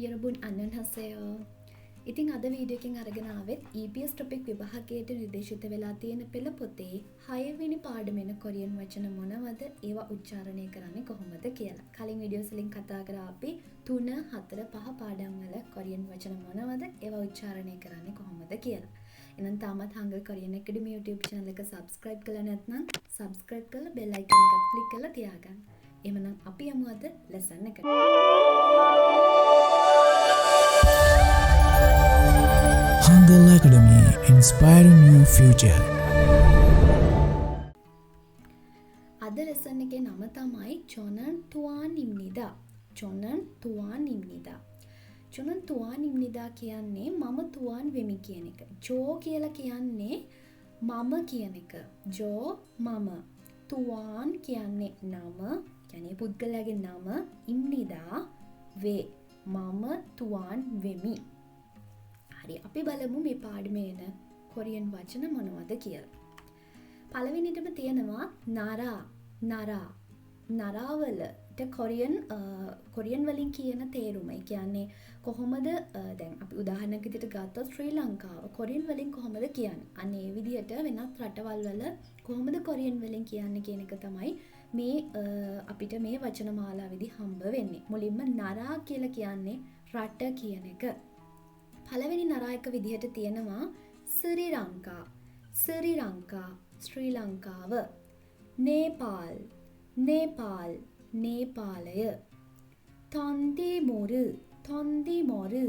여러분 안녕하세요. ඉතින් අද වීඩියෝ එකකින් අරගෙන ආවෙත් EPS topic විභාගයට නිර්දේශිත වෙලා තියෙන පෙළ පොතේ 6 වෙනි පාඩමෙන කොරියන් වචන මොනවද? ඒවා උච්චාරණය කරන්නේ කොහොමද කියලා. කලින් වීඩියෝස් වලින් කතා කරා අපි 3, 4, 5 පාඩම් වල කොරියන් වචන මොනවද? ඒවා උච්චාරණය කරන්නේ කොහොමද කියලා. එහෙනම් තාමත් Hangul Korean Academy YouTube channel එක subscribe කරලා නැත්නම් subscribe කරලා bell icon එකත් click කරලා තියාගන්න. එහෙනම් අපි යමු අද lesson එකට. Hangul Academy, inspiring your future. අද lesson එකේ නම තමයි 저는 투안입니다. 저는 투안입니다. 저는 투안입니다 කියන්නේ මම තුවාන් වෙමි කියන එක. ජෝ කියලා කියන්නේ මම කියන එක. ජෝ මම. තුවාන් කියන්නේ නම, කියන්නේ පුද්ගලයාගේ නම. ඉම්නිදා වේ. මම තුවාන් වෙමි. හරි, අපි බලමු මේ පාඩමේ එන කොරියන් වචන මොනවද කියලා. පළවෙනිටම තියෙනවා නරා. නරා. නරාවලට කොරියන් වලින් කියන තේරුම. ඒ කියන්නේ කොහොමද දැන් අපි උදාහරණයක් විදිහට ගත්තොත් ශ්‍රී ලංකාව කොරියන් වලින් කොහොමද කියන්නේ? අන්න ඒ විදිහට වෙනත් රටවල් වල කොහොමද කොරියන් වලින් කියන්නේ කියන එක තමයි මේ අපිට මේ වචන මාලාවේදී හම්බ වෙන්නේ. මුලින්ම නරා කියලා කියන්නේ රට කියන එක. පළවෙනි නරායක විදිහට තියෙනවා ශ්‍රී ලංකා. ශ්‍රී ලංකා ශ්‍රී ලංකාව. නේපාල් නේපාල් නේපාලය. තොන්දිමුරු තොන්දිමුරු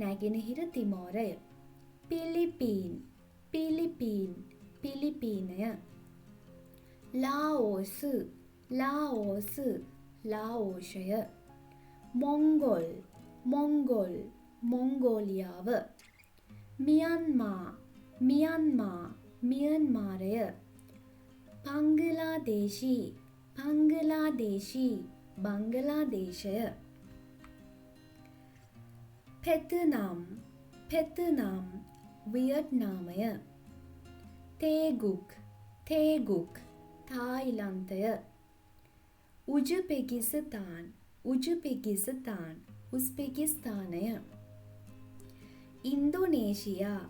නැගෙනහිර තිමෝරය. පිලිපීන් පිලිපීන් පිලිපීනය. ලාओस ලාओस ලාओෂය. මොංගොල් මොංගොල් මොංගෝලියාව. මියන්මා මියන්මා මියන්මාරය. බංගලාදේශී බංගලාදේශී බංගලාදේශය. පෙතනම් පෙතනම් වියට්නාමය. තේගුක් තේගුක් තායිලන්තය. උජ්බෙකිස්තාන් උජ්බෙකිස්තාන් උස්බෙකිස්තානය. ඉන්දෝනේෂියා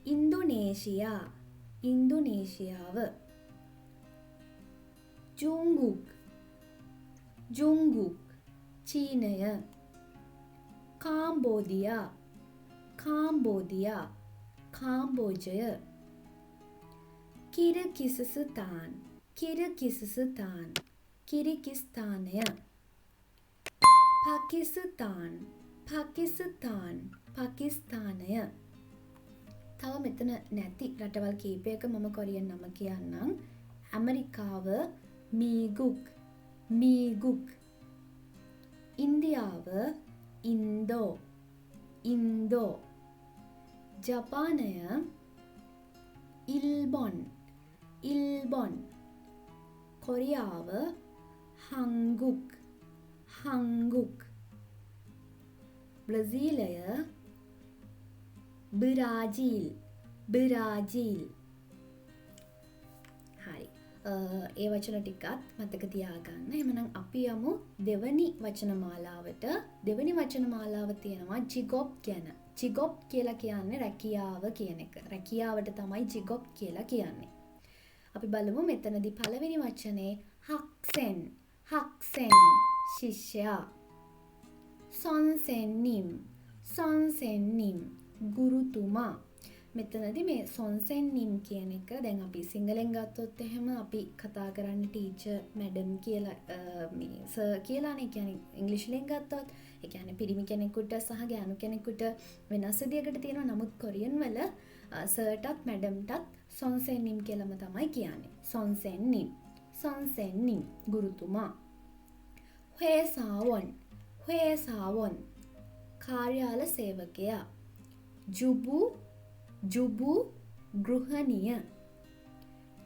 ඉන්දෝනේෂියා ඉන්දෝනේෂියාව. ජුංගුක් ජුංගුක් චීනය. කාම්බෝදියා කාම්බෝදියා කාම්බෝජය. කිර්ගිස්තාන් කිර්ගිස්තාන් කිර්ගිස්තානය. පාකිස්තාන් පාකිස්තාන් පාකිස්තානය. තව මෙතන නැති රටවල් කීපයක මම කොරියන් නම කියන්නම්. ඇමරිකාව මීගුක් මීගුක්. ඉන්දියාව ඉන්දෝ ඉන්දෝ. ජපානය ඉල්බොන් ඉල්බොන්. කොරියාව හංගුක් හංගුක්. බ්‍රසීලය බ්‍රාජීල් බ්‍රාජීල්. හරි, ඒ වචන ටිකත් මතක තියාගන්න. එහෙනම් අපි යමු දෙවනි වචන මාලාවට. දෙවනි වචන මාලාව තියෙනවා ජිගොප් ගැන. ජිගොප් කියලා කියන්නේ රැකියාව කියන එක. රැකියාවට තමයි ජිගොප් කියලා කියන්නේ. අපි බලමු මෙතනදී පළවෙනි වචනේ හක්සෙන්. හක්සෙන් ශිෂ්‍යයා. සොන්සෙන්නිම් සොන්සෙන්නිම් ගුරුතුමා. මෙතනදී මේ සොන්සෙන්නිම් කියන එක දැන් අපි සිංහලෙන් ගත්තොත් එහෙම අපි කතා කරන්නේ ටීචර් මැඩම් කියලා මේ සර් කියලානේ. කියන්නේ ඉංග්‍රීසියෙන් ගත්තොත් ඒ කියන්නේ පිරිමි කෙනෙකුට සහ ගෑනු කෙනෙකුට වෙනස් විදියකට තියෙනවා. නමුත් කොරියන් වල සර්ටත් මැඩම්ටත් සොන්සෙන්නිම් කියලාම තමයි කියන්නේ. සොන්සෙන්නිම් සොන්සෙන්නිම් ගුරුතුමා. හේසාවොන් හේසාවොන් කාර්යාල සේවකයා. ජුබු ජුබු ගෘහණිය.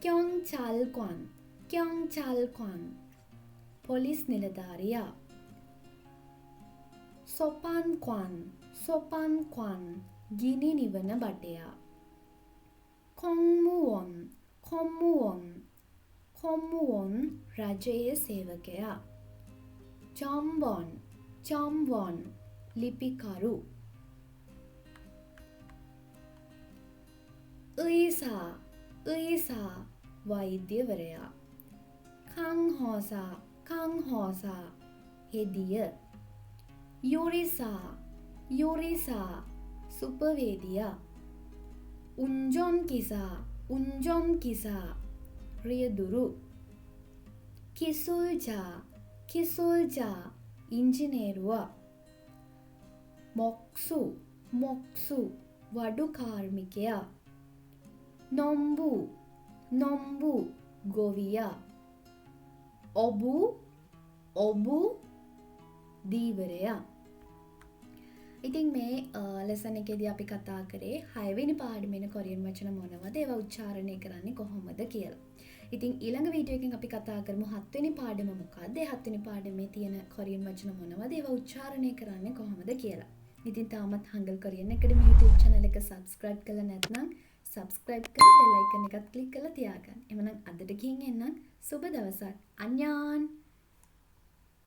ක්‍යොන්චල්කොන් ක්‍යොන්චල්කොන් පොලිස් නිලධාරියා. සොපන්කොන් සොපන්කොන් ගිනි නිවන බටයා. කොම්මුවොන් කොම්මුවොන් කොම්මුවොන් රජයේ සේවකයා. ජම්බොන් ලිපිකරු. 의사 වෛද්‍යවරයා. 강호사 හෙදිය. 요리사 සුපවේදියා. 운전기사 රියදුරු. 기술자 ඉංජිනේරුවා. මොක්සු වඩු කාර්මිකයා. නොම්බු ගොවියා. ඔබු දීවරයා. ඉතින් මේ ලෙසන් එකේදී අපි කතා කරේ 6 වෙනි පාඩමේ කොරියන් වචන මොනවද ඒවා උච්චාරණය කරන්නේ කොහොමද කියලා. ඉතින් ඊළඟ වීඩියෝ එකෙන් අපි කතා කරමු 7 වෙනි පාඩම මොකක්ද? ඒ 7 වෙනි පාඩමේ තියෙන කොරියන් වචන මොනවද ඒවා උච්චාරණය කරන්නේ කොහොමද කියලා. ඉතින් තාමත් හංගල් කොරියන් ඇකඩමි YouTube channel එක subscribe කරලා නැත්නම් subscribe කරලා bell icon එකත් click කරලා තියාගන්න. එhmenan අදට ගිහින් එන්නම්. සුබ දවසක්. අන්‍යාන්.